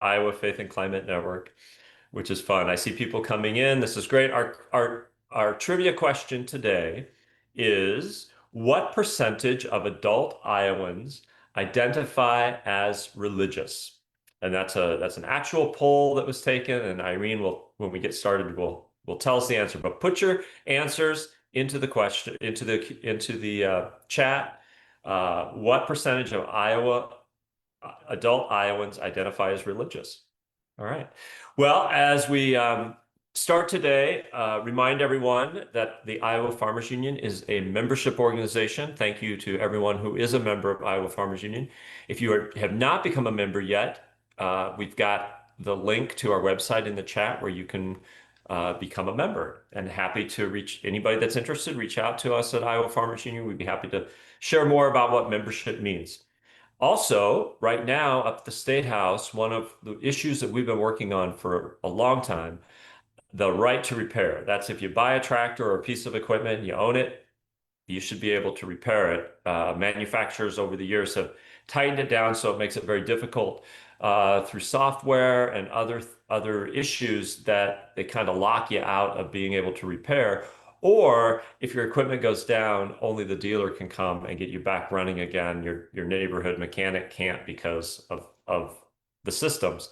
Iowa Faith and Climate Network, which is fun. I see people coming in. This is great. Our trivia question today is what percentage of adult Iowans identify as religious? And that's an actual poll that was taken, and Irene will, when we get started, will tell us the answer. But put your answers into the question into the chat. What percentage of Iowa adult Iowans identify as religious? All right. Well, as we start today, remind everyone that the Iowa Farmers Union is a membership organization. Thank you to everyone who is a member of Iowa Farmers Union. If you have not become a member yet, we've got the link to our website in the chat where you can become a member. And happy to reach anybody that's interested, reach out to us at Iowa Farmers Union. We'd be happy to share more about what membership means. Also, right now up at the State House, one of the issues that we've been working on for a long time, the right to repair. That's if you buy a tractor or a piece of equipment, you own it, you should be able to repair it. Manufacturers over the years have tightened it down so it makes it very difficult through software and other issues that they kind of lock you out of being able to repair. Or if your equipment goes down, only the dealer can come and get you back running again. Your neighborhood mechanic can't because of the systems.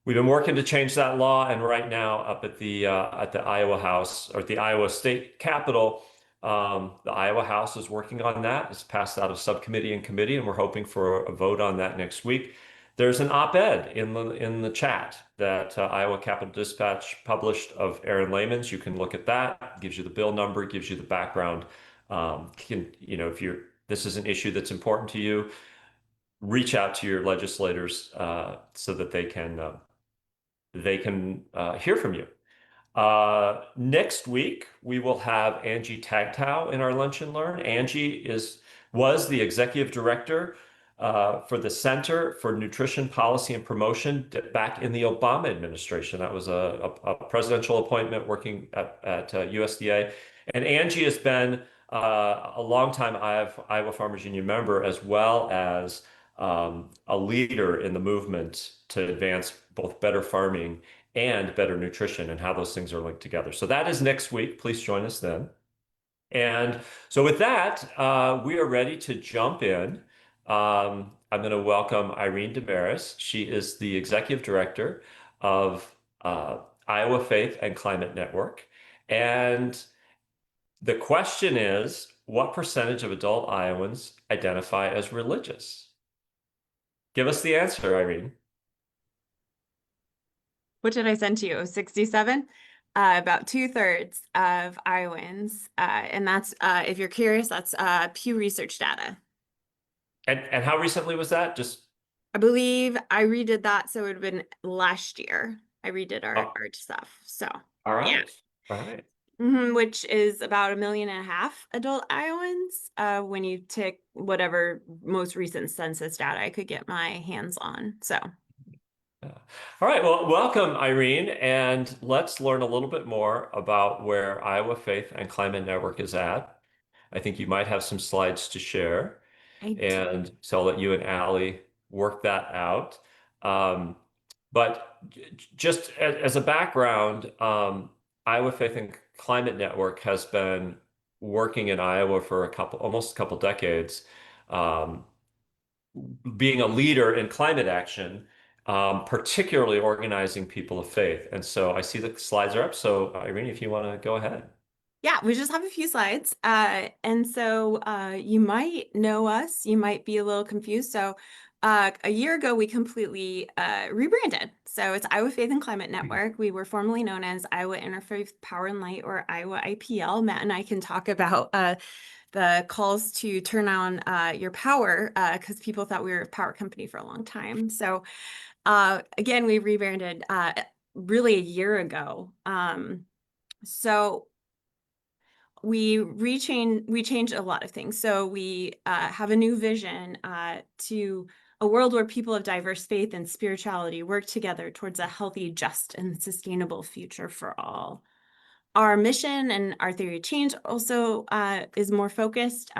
We've been working to change that law, and right now up at the Iowa House or at the Iowa State Capitol, the Iowa House is working on that. It's passed out of subcommittee and committee, and we're hoping for a vote on that next week. There's an op-ed in the chat that Iowa Capitol Dispatch published of Aaron Lehman's. You can look at that. Gives you the bill number, gives you the background. If this is an issue that's important to you, reach out to your legislators so that they can hear from you. Next week, we will have Angie Tagtow in our Lunch and Learn. Angie was the executive director for the Center for Nutrition Policy and Promotion back in the Obama administration. That was a presidential appointment working at USDA. And Angie has been a longtime Iowa Farmers Union member, as well as a leader in the movement to advance both better farming and better nutrition and how those things are linked together. So that is next week. Please join us then. And so with that, we are ready to jump in. I'm going to welcome Irene DeMaris. She is the executive director of Iowa Faith and Climate Network. And the question is, what percentage of adult Iowans identify as religious? Give us the answer, Irene. What did I send to you? 67? About 2/3 of Iowans. And that's, if you're curious, that's Pew Research data. And how recently was that? I believe I redid that, so it would have been last year. I redid our stuff. So all right. Yeah. All right. Which is about 1.5 million adult Iowans, when you take whatever most recent census data I could get my hands on. So All right, well, welcome, Irene, and let's learn a little bit more about where Iowa Faith and Climate Network is at. I think you might have some slides to share, and so I'll let you and Allie work that out. But just as a background, Iowa Faith and Climate Network has been working in Iowa for almost a couple decades, being a leader in climate action, particularly organizing people of faith. And so I see the slides are up. So Irene, if you want to go ahead. Yeah, we just have a few slides. And so you might know us, you might be a little confused. So a year ago, we completely rebranded. So it's Iowa Faith and Climate Network. We were formerly known as Iowa Interfaith Power and Light, or Iowa IPL. Matt and I can talk about the calls to turn on your power, because people thought we were a power company for a long time. So again, we rebranded really a year ago. So we changed a lot of things. So we have a new vision to a world where people of diverse faith and spirituality work together towards a healthy, just, and sustainable future for all. Our mission and our theory of change also is more focused.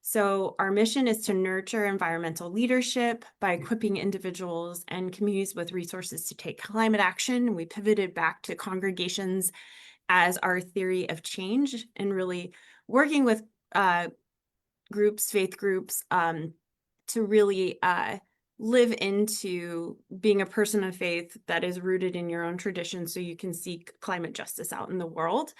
So our mission is to nurture environmental leadership by equipping individuals and communities with resources to take climate action. We pivoted back to congregations as our theory of change and really working with groups, faith groups, to really live into being a person of faith that is rooted in your own tradition so you can seek climate justice out in the world.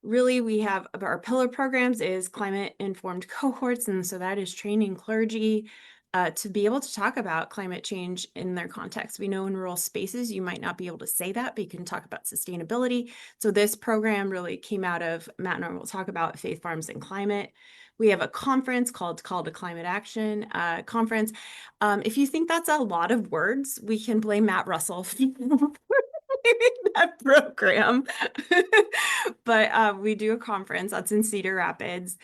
Really, we have our pillar programs is climate informed cohorts. And so that is training clergy to be able to talk about climate change in their context. We know in rural spaces, you might not be able to say that, but you can talk about sustainability. So this program really came out of, Matt and I will talk about faith farms and climate. We have a conference called Call to Climate Action conference. If you think that's a lot of words, we can blame Matt Russell for that program. But we do a conference that's in Cedar Rapids.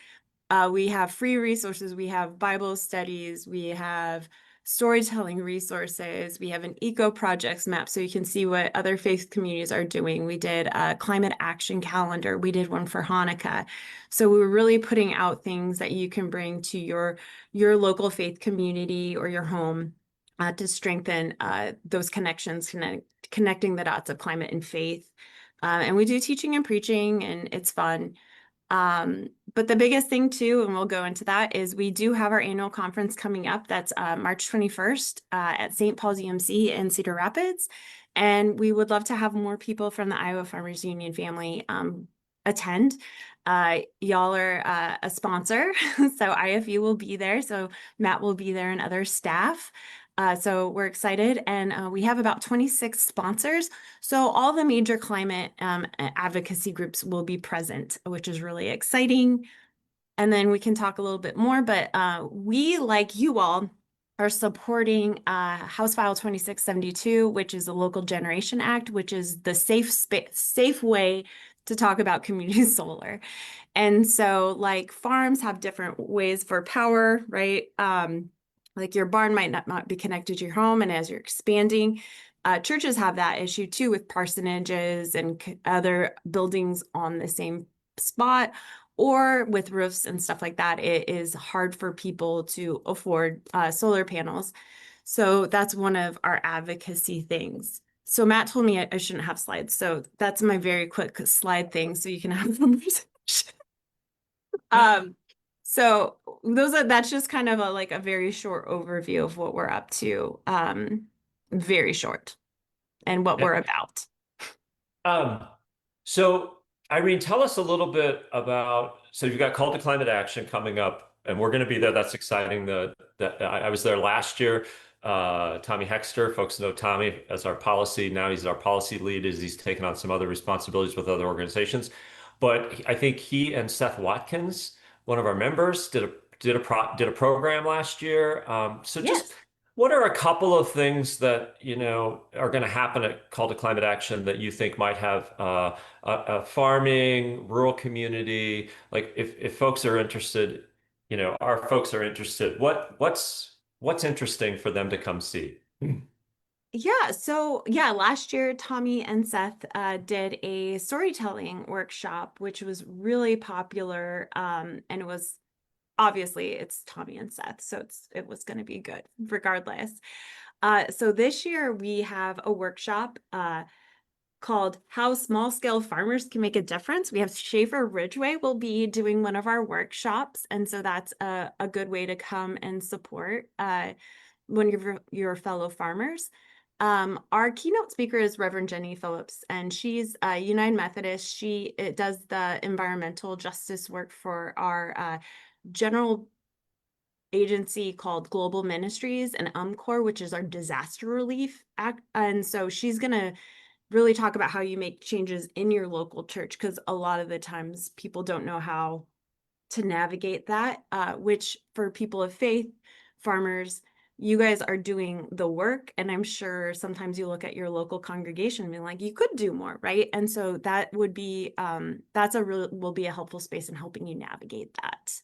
We have free resources. We have Bible studies. We have storytelling resources. We have an eco projects map so you can see what other faith communities are doing. We did a climate action calendar. We did one for Hanukkah. So we were really putting out things that you can bring to your local faith community or your home to strengthen those connections, connecting the dots of climate and faith. And we do teaching and preaching, and it's fun. But the biggest thing too, and we'll go into that, is we do have our annual conference coming up. That's March 21st at St. Paul's UMC in Cedar Rapids. And we would love to have more people from the Iowa Farmers Union family attend. Y'all are a sponsor, so IFU will be there. So Matt will be there and other staff. So we're excited, and we have about 26 sponsors. So all the major climate advocacy groups will be present, which is really exciting. And then we can talk a little bit more, but we, like you all, are supporting House File 2672, which is the Local Generation Act, which is the safe way to talk about community solar. And so like farms have different ways for power, right? Like your barn might not be connected to your home, and as you're expanding, churches have that issue too with parsonages and other buildings on the same spot, or with roofs and stuff like that. It is hard for people to afford solar panels. So that's one of our advocacy things. So Matt told me I shouldn't have slides. So that's my very quick slide thing so you can have a conversation. Um, so that's just kind of like a very short overview of what we're up to. Very short, and what we're about. Um, so Irene, tell us a little bit about, so you've got Call to Climate Action coming up, and we're going to be there. That's exciting. I was there last year. Tommy Hexter, folks know Tommy as our policy. Now he's our policy lead as he's taken on some other responsibilities with other organizations. But I think he and Seth Watkins, one of our members, did a program last year. So just Yes. what are a couple of things that, are going to happen at Call to Climate Action that you think might have a farming, rural community, like if folks are interested, our folks are interested, what's interesting for them to come see? Yeah, so yeah, last year Tommy and Seth did a storytelling workshop, which was really popular. And it was obviously it's Tommy and Seth, so it was going to be good regardless. So this year we have a workshop called How Small Scale Farmers Can Make a Difference. We have Schaefer Ridgeway will be doing one of our workshops, and so that's a good way to come and support one of your fellow farmers. Our keynote speaker is Reverend Jenny Phillips, and she's a United Methodist. She does the environmental justice work for our general agency called Global Ministries and UMCOR, which is our disaster relief act. And so she's going to really talk about how you make changes in your local church, because a lot of the times people don't know how to navigate that, which for people of faith, farmers, you guys are doing the work. And I'm sure sometimes you look at your local congregation and be like, you could do more, right? And so that would be, will be a helpful space in helping you navigate that.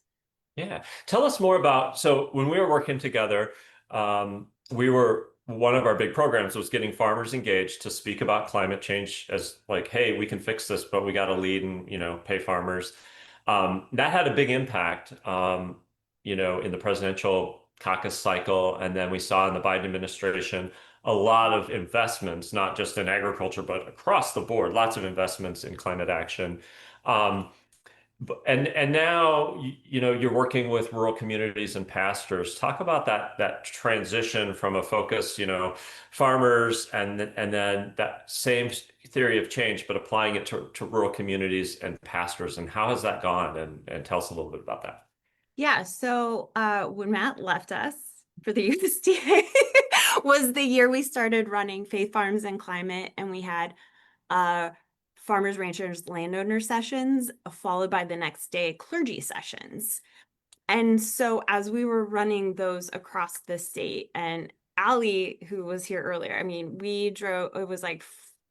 Yeah. Tell us more about, so when we were working together, we were one of our big programs was getting farmers engaged to speak about climate change as like, hey, we can fix this, but we got to lead and, pay farmers. That had a big impact, in the presidential caucus cycle. And then we saw in the Biden administration a lot of investments, not just in agriculture, but across the board, lots of investments in climate action. Um, and now you're working with rural communities and pastors. Talk about that transition from a focus, farmers and then that same theory of change, but applying it to rural communities and pastors. And how has that gone? And tell us a little bit about that. Yeah, so when Matt left us for the USDA was the year we started running Faith Farms and Climate, and we had uh, farmers, ranchers, landowner sessions, followed by the next day clergy sessions. And so as we were running those across the state, and Allie, who was here earlier, I mean, we drove, it was like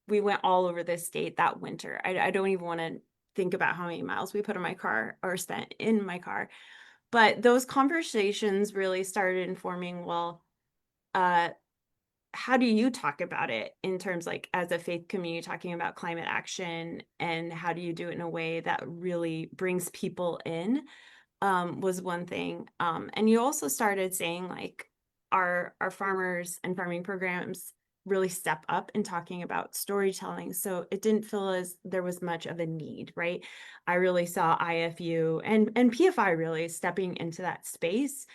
we went all over the state that winter. I don't even want to think about how many miles we put in my car or spent in my car. But those conversations really started informing, well, uh, how do you talk about it in terms like as a faith community talking about climate action, and how do you do it in a way that really brings people in, was one thing. And you also started saying like our farmers and farming programs really step up in talking about storytelling. So it didn't feel as there was much of a need, right? I really saw IFU and PFI really stepping into that space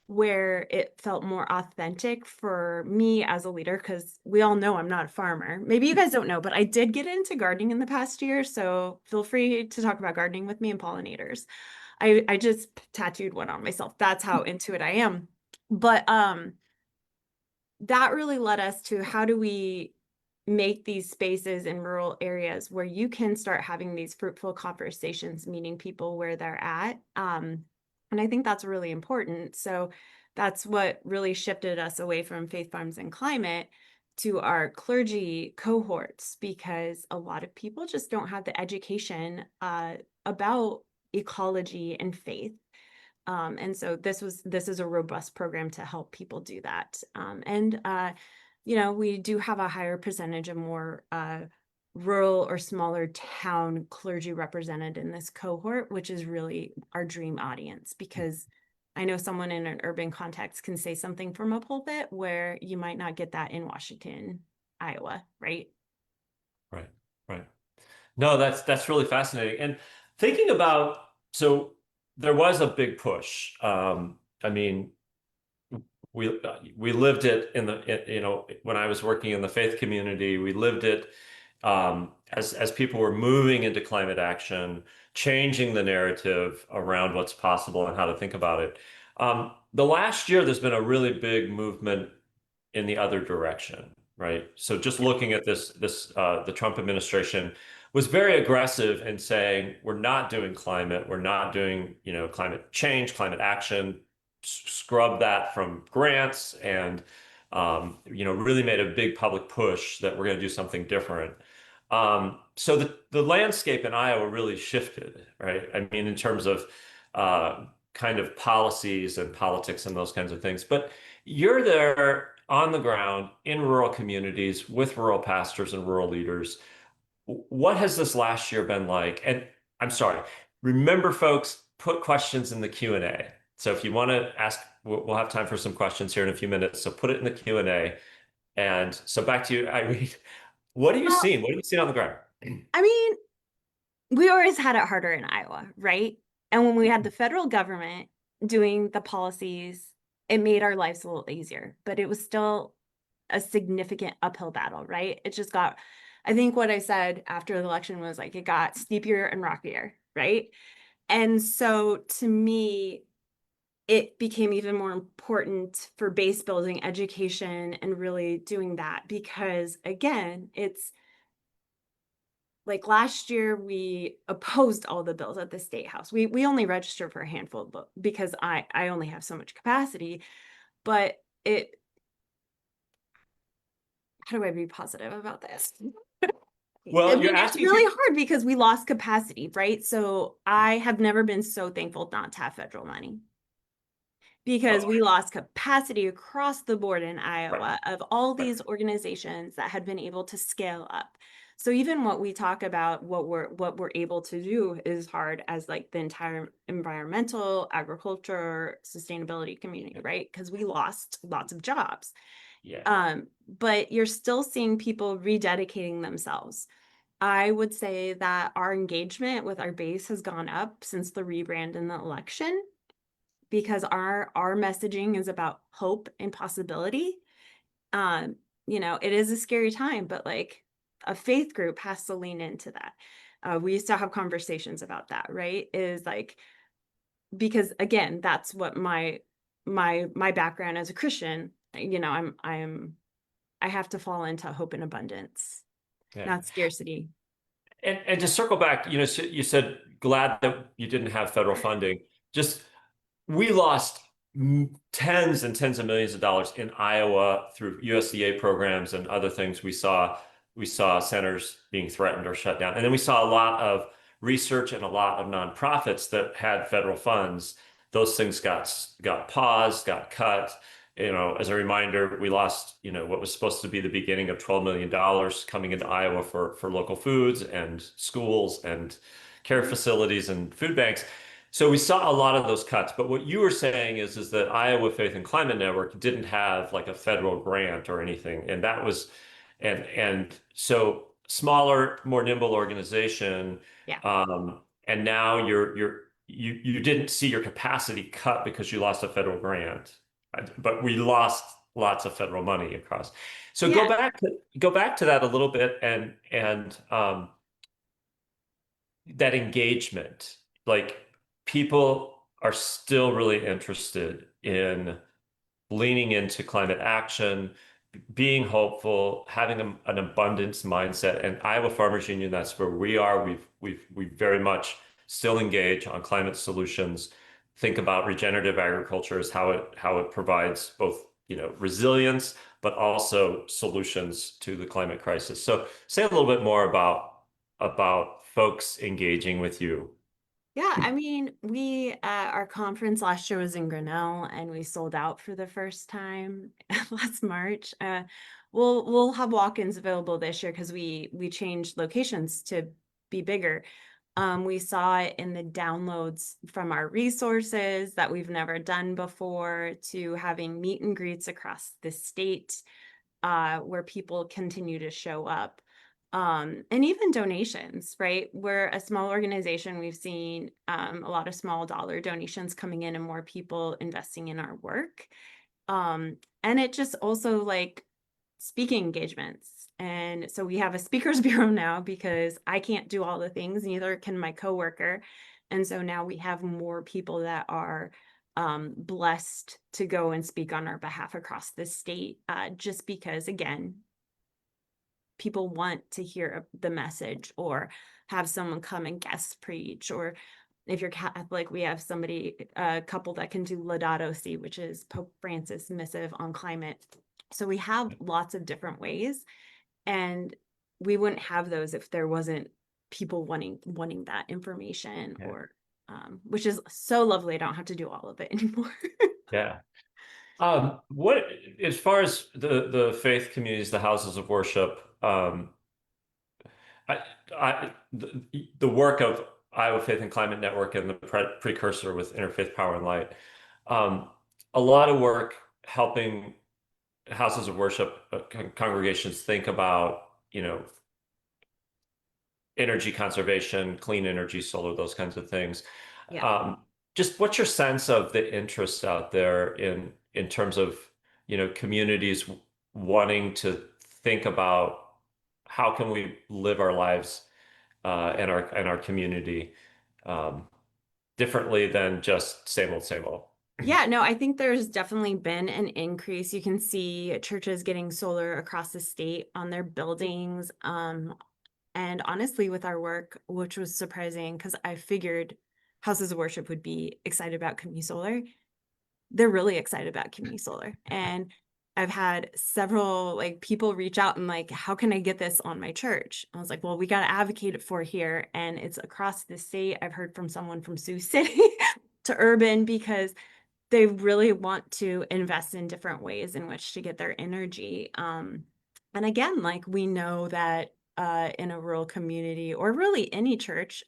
where it felt more authentic for me as a leader, because we all know I'm not a farmer. Maybe you guys don't know, but I did get into gardening in the past year. So feel free to talk about gardening with me and pollinators. I just tattooed one on myself. That's how into it I am. But that really led us to how do we make these spaces in rural areas where you can start having these fruitful conversations, meeting people where they're at. And I think that's really important. So that's what really shifted us away from Faith Farms and Climate to our clergy cohorts, because a lot of people just don't have the education about ecology and faith. And so this is a robust program to help people do that. We do have a higher percentage of more rural or smaller town clergy represented in this cohort, which is really our dream audience, because I know someone in an urban context can say something from a pulpit where you might not get that in Washington, Iowa, right? Right, right. No, that's really fascinating. And thinking about, so there was a big push. I mean, we lived it when I was working in the faith community, we lived it as people were moving into climate action, changing the narrative around what's possible and how to think about it. The last year, there's been a really big movement in the other direction, right? So just looking at the Trump administration was very aggressive in saying we're not doing climate, we're not doing climate change, climate action, scrub that from grants, and really made a big public push that we're going to do something different. So the landscape in Iowa really shifted, right? I mean, in terms of kind of policies and politics and those kinds of things. But you're there on the ground in rural communities with rural pastors and rural leaders. What has this last year been like? And I'm sorry, remember, folks, put questions in the Q&A. So if you want to ask, we'll have time for some questions here in a few minutes. So put it in the Q&A. And so back to you, Irene. What have you Well, seen? What have you seen on the ground? I mean, we always had it harder in Iowa, right? And when we had the federal government doing the policies, it made our lives a little easier, but it was still a significant uphill battle, right? It just got, I think what I said after the election was like, it got steepier and rockier, right? And so to me, it became even more important for base building education and really doing that, because again, it's like last year we opposed all the bills at the state house. We only registered for a handful of books because I only have so much capacity. But how do I be positive about this? I Well, you're mean, it's asking really people. hard because we lost capacity, right? So I have never been so thankful not to have federal money. because Oh, we lost capacity across the board in right, Iowa of all right. these organizations that had been able to scale up. So even what we talk about, what we're able to do is hard as like the entire environmental, agriculture, sustainability community, Yeah. right? Because we lost lots of jobs. Yeah. But you're still seeing people rededicating themselves. I would say that our engagement with our base has gone up since the rebrand and the election because our messaging is about hope and possibility. Um, it is a scary time, but like a faith group has to lean into that. We used to have conversations about that, right? Is like because again, that's what my background as a Christian, I have to fall into hope and abundance, Yeah. not scarcity. And to circle back, so you said glad that you didn't have federal funding. Just we lost tens and tens of millions of dollars in Iowa through USDA programs and other things. We saw centers being threatened or shut down, and then we saw a lot of research and a lot of nonprofits that had federal funds. Those things got paused, got cut. As a reminder, we lost, what was supposed to be the beginning of $12 million coming into Iowa for local foods and schools and care Mhm. facilities and food banks. So we saw a lot of those cuts, but what you were saying is that Iowa Faith and Climate Network didn't have like a federal grant or anything, and that was, and so smaller, more nimble organization, Yeah. and now you didn't see your capacity cut because you lost a federal grant, but we lost lots of federal money across. So go Yeah. back to that a little bit and that engagement, like people are still really interested in leaning into climate action, being hopeful, having an abundance mindset. And Iowa Farmers Union, that's where we are. We very much still engage on climate solutions. Think about regenerative agriculture as how it provides both, resilience, but also solutions to the climate crisis. So say a little bit more about folks engaging with you. Yeah, I mean, our conference last year was in Grinnell and we sold out for the first time last March. We'll have walk-ins available this year because we changed locations to be bigger. We saw it in the downloads from our resources that we've never done before to having meet and greets across the state, where people continue to show up. And even donations, right? We're a small organization. We've seen a lot of small dollar donations coming in and more people investing in our work. And it just also like speaking engagements. And so we have a speakers bureau now because I can't do all the things, neither can my coworker. And so now we have more people that are blessed to go and speak on our behalf across the state, just because, again, people want to hear the message or have someone come and guest preach. Or if you're Catholic, we have a couple that can do Laudato Si, which is Pope Francis' missive on climate. So we have lots of different ways, and we wouldn't have those if there wasn't people wanting that information, Yeah. or which is so lovely. I don't have to do all of it anymore. Yeah. What, as far as the faith communities, the houses of worship, I, the work of Iowa Faith and Climate Network and the precursor with Interfaith Power and Light, um, a lot of work helping houses of worship, congregations think about, energy conservation, clean energy, solar, those kinds of things. Yeah. Um, just what's your sense of the interest out there in terms of, communities wanting to think about how can we live our lives and our community um, differently than just same old, same old. Yeah, no, I think there's definitely been an increase. You can see churches getting solar across the state on their buildings. And honestly, with our work, which was surprising because I figured houses of worship would be excited about community solar. They're really excited about community solar. And I've had several like people reach out and like, how can I get this on my church? I was like, well, we got to advocate it for here. And it's across the state. I've heard from someone from Sioux City to Urban because they really want to invest in different ways in which to get their energy. And again, like we know that in a rural community or really any church,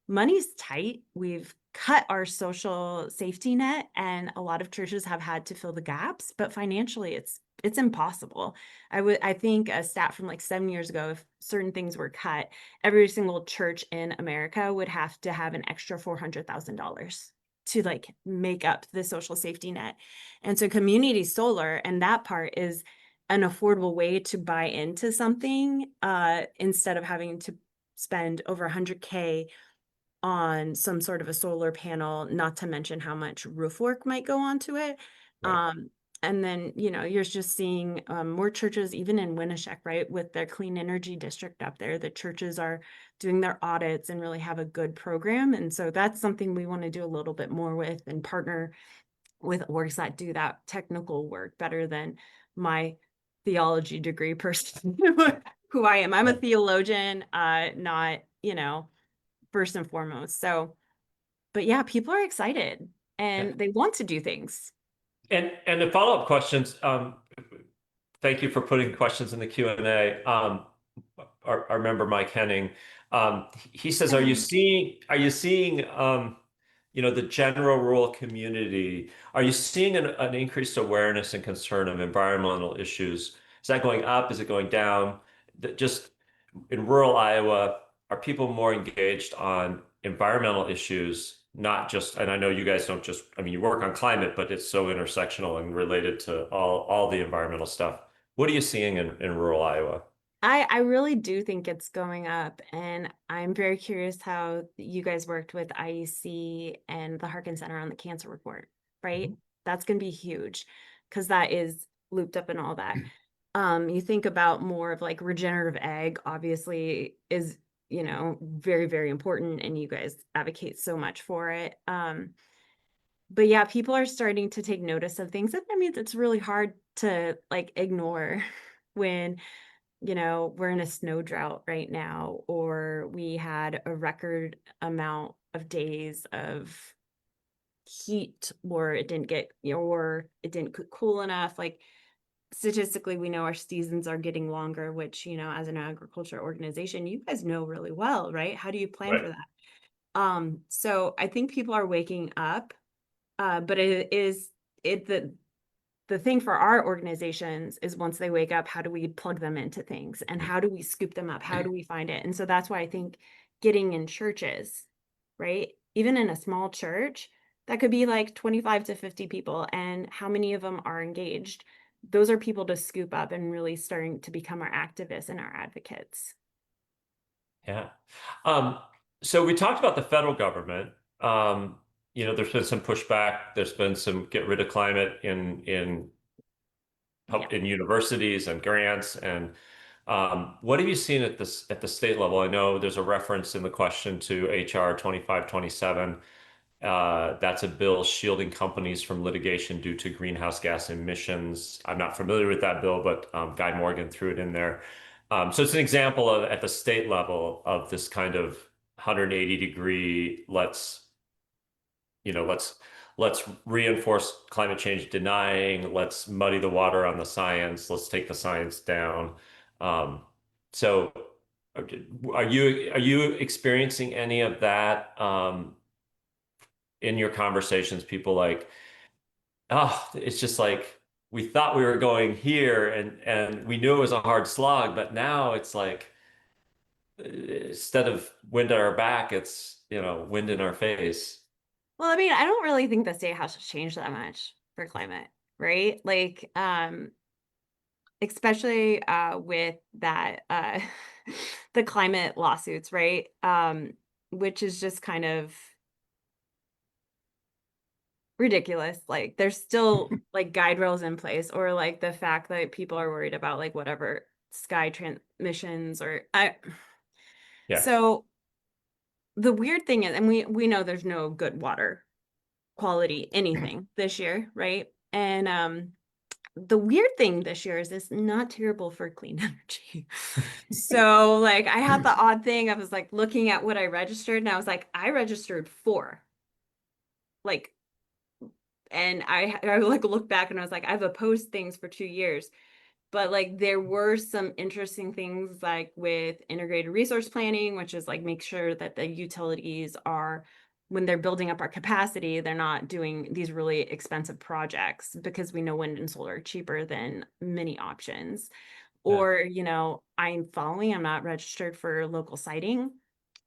money's tight. We've cut our social safety net, and a lot of churches have had to fill the gaps, but financially it's impossible. I think a stat from like 7 years ago, if certain things were cut, every single church in America would have to have an extra $400,000 to like make up the social safety net. And so community solar and that part is an affordable way to buy into something instead of having to spend over 100K on some sort of a solar panel, not to mention how much roof work might go onto it. Right. And then, you're just seeing more churches, even in Winneshiek, right, with their clean energy district up there, the churches are doing their audits and really have a good program. And so that's something we want to do a little bit more with and partner with orgs that do that technical work better than my theology degree person who I am. I'm a Yeah. theologian, not, first and foremost. So, but yeah, people are excited Yeah. and they want to do things. And the follow-up questions, thank you for putting questions in the Q&A. Our member Mike Henning, he says, are you seeing the general rural community, are you seeing an increased awareness and concern of environmental issues? Is that going up? Is it going down? Just in rural Iowa, are people more engaged on environmental issues, not just, and I know you guys don't just, I mean, you work on climate, but it's so intersectional and related to all the environmental stuff. What are you seeing in rural Iowa? I really do think it's going up, and I'm very curious how you guys worked with IEC and the Harkin Center on the cancer report, right? Mhm. That's going to be huge because that is looped up in all that. You think about more of like regenerative ag, obviously is, very, very important, and you guys advocate so much for it. But yeah, people are starting to take notice of things that, I mean, it's really hard to like ignore when, we're in a snow drought right now, or we had a record amount of days of heat, or it didn't get, or it didn't cool enough. Like statistically, we know our seasons are getting longer, which, as an agriculture organization, you guys know really well, right? How do you plan Right. for that? So I think people are waking up, but it is it the thing for our organizations is once they wake up, how do we plug them into things and how do we scoop them up? How do we find it? And so that's why I think getting in churches, right? Even in a small church, that could be like 25 to 50 people. And how many of them are engaged? Those are people to scoop up and really starting to become our activists and our advocates. Yeah. Um, so we talked about the federal government. There's been some pushback. There's been some get rid of climate Yeah. in universities and grants. And what have you seen at the state level? I know there's a reference in the question to HR 2527. That's a bill shielding companies from litigation due to greenhouse gas emissions. I'm not familiar with that bill, but Guy Morgan threw it in there. So it's an example of at the state level of this kind of 180-degree, let's reinforce climate change denying, let's muddy the water on the science, let's take the science down. Um, so are you experiencing any of that in your conversations? People like, oh, it's just like we thought we were going here and we knew it was a hard slog, but now it's like instead of wind at our back, it's wind in our face. Well, I mean, I don't really think the state has to change that much for climate, right? Like, especially with that the climate lawsuits, right? Which is just kind of ridiculous. Like there's still like guide rails in place, or like the fact that people are worried about like whatever sky transmissions or I Yeah. so the weird thing is, and we know there's no good water quality anything this year, right? And the weird thing this year is it's not terrible for clean energy. So like I had the odd thing, I was like looking at what I registered and I was like, I registered 4. Like And I like look back and I was like, I've opposed things for 2 years. But like there were some interesting things like with integrated resource planning, which is like make sure that the utilities are, when they're building up our capacity, they're not doing these really expensive projects because we know wind and solar are cheaper than many options. Yeah. Or, I'm not registered for local siting.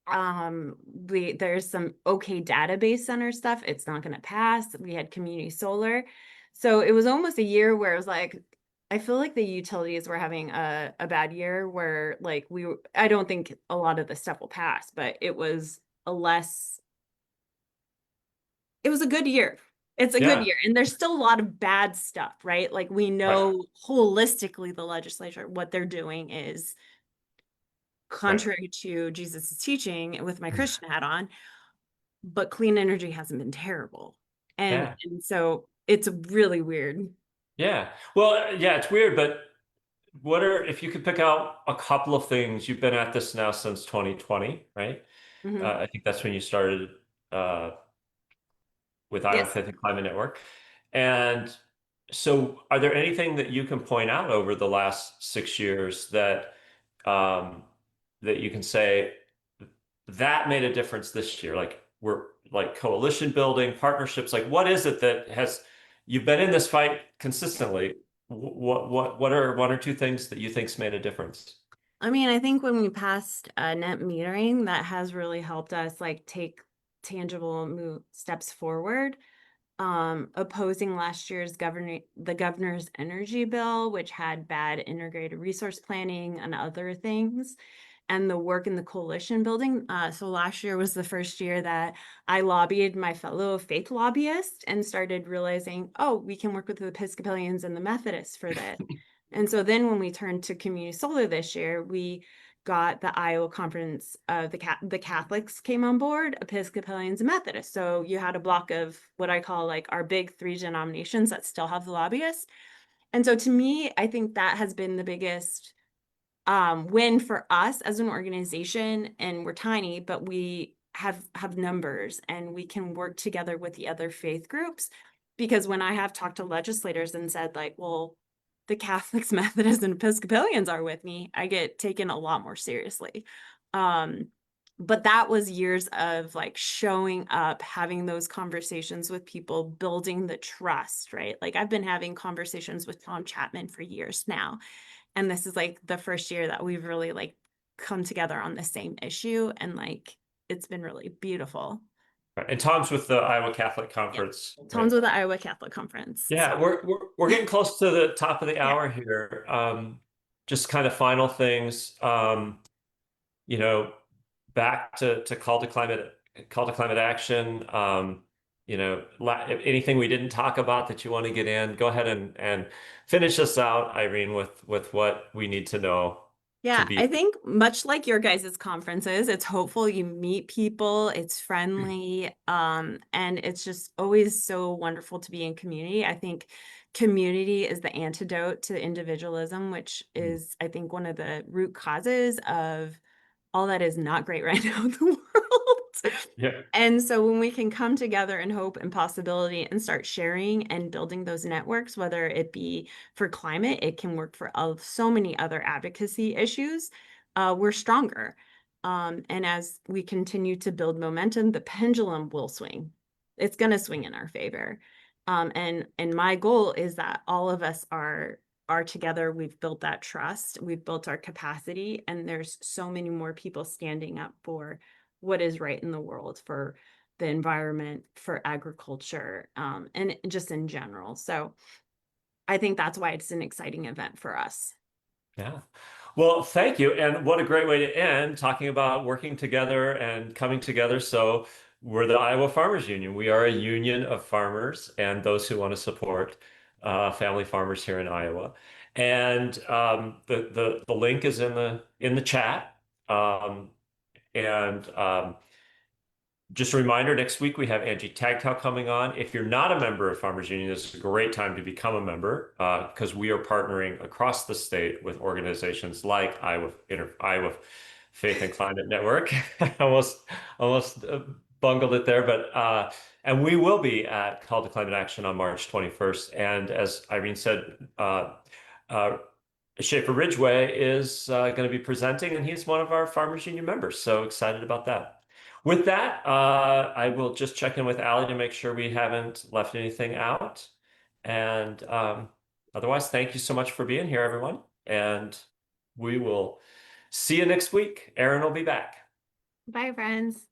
There's some okay database center stuff. It's not going to pass. We had community solar. So it was almost a year where it was like, I feel like the utilities were having a bad year where like I don't think a lot of the stuff will pass, but a less, it was a good year. It's a good Yeah. year. And there's still a lot of bad stuff, right? Like we Right. know holistically the legislature, what they're doing is Right. contrary to Jesus' teaching with my Christian hat on, but clean energy hasn't been terrible. And Yeah. and so it's really weird. Yeah. Well, yeah, it's weird, but if you could pick out a couple of things, you've been at this now since 2020, right? Hmm. I think that's when you started uh, with Iowa Yes. Faith and Climate Network. And so, are there anything that you can point out over the last 6 years um, that you can say that made a difference this year? Like we're like coalition building, partnerships. Like what is it that has you've been in this fight consistently? What are one or two things that you think's made a difference? I mean, I think when we passed net metering, that has really helped us like take tangible move steps forward. Opposing last year's the governor's energy bill, which had bad integrated resource planning and other things, and the work in the coalition building. So last year was the first year that I lobbied my fellow faith lobbyists and started realizing, oh, we can work with the Episcopalians and the Methodists for this. And so then when we turned to community solar this year, we got the Iowa conference of the Catholics came on board, Episcopalians and Methodists. So you had a block of what I call like our big three denominations that still have the lobbyists. And so to me, I think that has been the biggest win for us as an organization. And we're tiny, but we have numbers and we can work together with the other faith groups. Because when I have talked to legislators and said like, well, the Catholics, Methodists, and Episcopalians are with me, I get taken a lot more seriously. Um, but that was years of like showing up, having those conversations with people, building the trust, right? Like I've been having conversations with Tom Chapman for years now. And this is like the first year that we've really like come together on the same issue. And like it's been really beautiful. Right. And Tom's with the Iowa Catholic Yeah. Conference, right? Tom's with the Iowa Catholic Conference. Yeah, So we're getting close to the top of the yeah. hour here. Just kind of final things. You know, back to call to climate action. Anything we didn't talk about that you want to get in, go ahead and finish us out, Irene, with what we need to know to Yeah, I be. think much like your guys' conferences, it's hopeful you meet people, it's friendly, and it's just always so wonderful to be in community. I think community is the antidote to individualism, which is, I think, one of the root causes of all that is not great right now in the world. Yeah. And so when we can come together in hope and possibility and start sharing and building those networks, whether it be for climate, it can work for so many other advocacy issues, we're stronger. And as we continue to build momentum, the pendulum will swing. It's going to swing in our favor. And my goal is that all of us are together. We've built that trust, we've built our capacity, and there's so many more people standing up for what is right in the world, for the environment, for agriculture, and just in general. So I think that's why it's an exciting event for us. Yeah. Well, thank you. And what a great way to end talking about working together and coming together. So, we're the Iowa Farmers Union. We are a union of farmers and those who want to support family farmers here in Iowa. And the link is in the chat. Um, and just a reminder, next week we have Angie Tagtow coming on. If you're not a member of Farmers Union, this is a great time to become a member because we are partnering across the state with organizations like Iowa Faith and Climate Network. Almost bungled it there, but And we will be at Call to Climate Action on March 21st. And as Irene said, uh, Schaefer Ridgeway is going to be presenting, and he's one of our Farmers Union members. So excited about that. With that, I will just check in with Allie to make sure we haven't left anything out. And otherwise, thank you so much for being here, everyone. And we will see you next week. Erin will be back. Bye, friends.